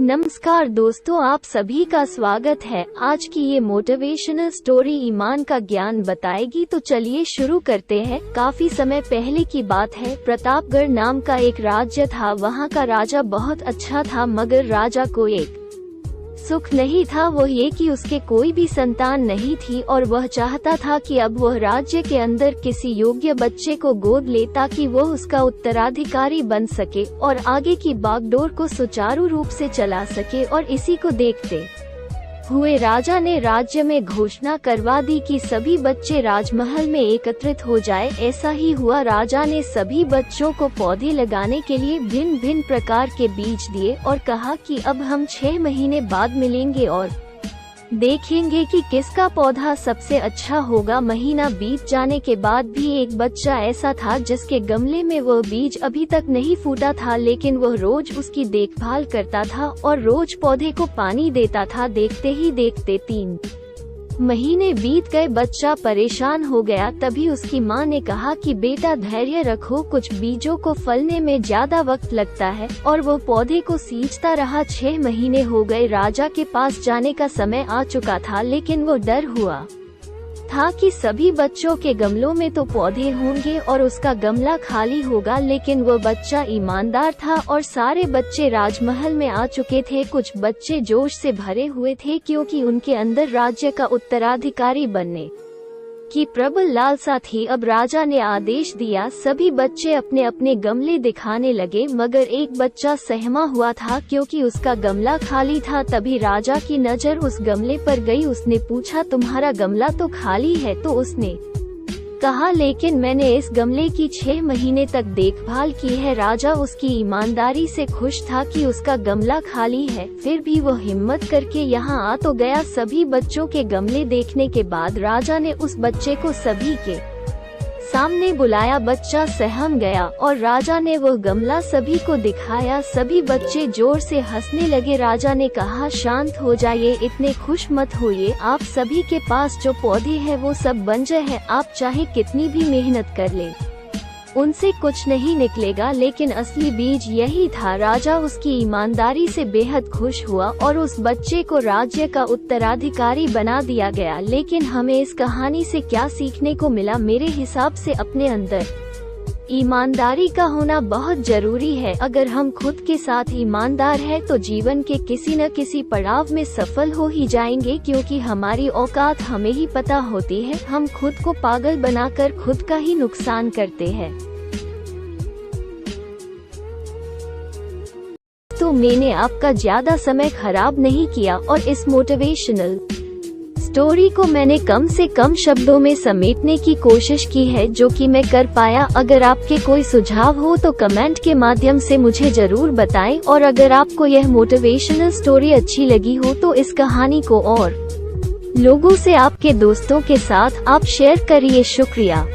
नमस्कार दोस्तों, आप सभी का स्वागत है। आज की ये मोटिवेशनल स्टोरी ईमान का ज्ञान बताएगी। तो चलिए शुरू करते हैं। काफी समय पहले की बात है। प्रतापगढ़ नाम का एक राज्य था। वहाँ का राजा बहुत अच्छा था, मगर राजा को एक सुख नहीं था, वो ये कि उसके कोई भी संतान नहीं थी और वह चाहता था कि अब वह राज्य के अंदर किसी योग्य बच्चे को गोद ले ताकि वह उसका उत्तराधिकारी बन सके और आगे की बागडोर को सुचारू रूप से चला सके। और इसी को देखते हुए राजा ने राज्य में घोषणा करवा दी कि सभी बच्चे राजमहल में एकत्रित हो जाए। ऐसा ही हुआ। राजा ने सभी बच्चों को पौधे लगाने के लिए भिन्न भिन्न प्रकार के बीज दिए और कहा कि अब हम 6 महीने बाद मिलेंगे और देखेंगे कि किसका पौधा सबसे अच्छा होगा। महीना बीत जाने के बाद भी एक बच्चा ऐसा था जिसके गमले में वह बीज अभी तक नहीं फूटा था, लेकिन वह रोज उसकी देखभाल करता था और रोज पौधे को पानी देता था। देखते ही देखते 3 महीने बीत गए। बच्चा परेशान हो गया। तभी उसकी माँ ने कहा कि बेटा धैर्य रखो, कुछ बीजों को फलने में ज्यादा वक्त लगता है। और वो पौधे को सींचता रहा। 6 महीने हो गए। राजा के पास जाने का समय आ चुका था, लेकिन वो डर हुआ था कि सभी बच्चों के गमलों में तो पौधे होंगे और उसका गमला खाली होगा। लेकिन वो बच्चा ईमानदार था और सारे बच्चे राजमहल में आ चुके थे। कुछ बच्चे जोश से भरे हुए थे क्योंकि उनके अंदर राज्य का उत्तराधिकारी बनने की प्रबल लालसा थी। अब राजा ने आदेश दिया, सभी बच्चे अपने अपने गमले दिखाने लगे, मगर एक बच्चा सहमा हुआ था क्योंकि उसका गमला खाली था। तभी राजा की नजर उस गमले पर गई। उसने पूछा, तुम्हारा गमला तो खाली है? तो उसने कहा, लेकिन मैंने इस गमले की 6 महीने तक देखभाल की है। राजा उसकी ईमानदारी से खुश था कि उसका गमला खाली है, फिर भी वो हिम्मत करके यहाँ आ तो गया। सभी बच्चों के गमले देखने के बाद राजा ने उस बच्चे को सभी के सामने बुलाया। बच्चा सहम गया और राजा ने वह गमला सभी को दिखाया। सभी बच्चे जोर से हंसने लगे। राजा ने कहा, शांत हो जाइए, इतने खुश मत होइए। आप सभी के पास जो पौधे हैं वो सब बंजर हैं। आप चाहे कितनी भी मेहनत कर ले, उनसे कुछ नहीं निकलेगा, लेकिन असली बीज यही था। राजा उसकी ईमानदारी से बेहद खुश हुआ और उस बच्चे को राज्य का उत्तराधिकारी बना दिया गया। लेकिन हमें इस कहानी से क्या सीखने को मिला? मेरे हिसाब से अपने अंदर ईमानदारी का होना बहुत जरूरी है। अगर हम खुद के साथ ईमानदार हैं तो जीवन के किसी न किसी पड़ाव में सफल हो ही जाएंगे, क्योंकि हमारी औकात हमें ही पता होती है। हम खुद को पागल बनाकर खुद का ही नुकसान करते हैं। तो मैंने आपका ज्यादा समय खराब नहीं किया और इस मोटिवेशनल स्टोरी को मैंने कम से कम शब्दों में समेटने की कोशिश की है, जो कि मैं कर पाया। अगर आपके कोई सुझाव हो तो कमेंट के माध्यम से मुझे जरूर बताएं। और अगर आपको यह मोटिवेशनल स्टोरी अच्छी लगी हो तो इस कहानी को और लोगों से, आपके दोस्तों के साथ आप शेयर करिए। शुक्रिया।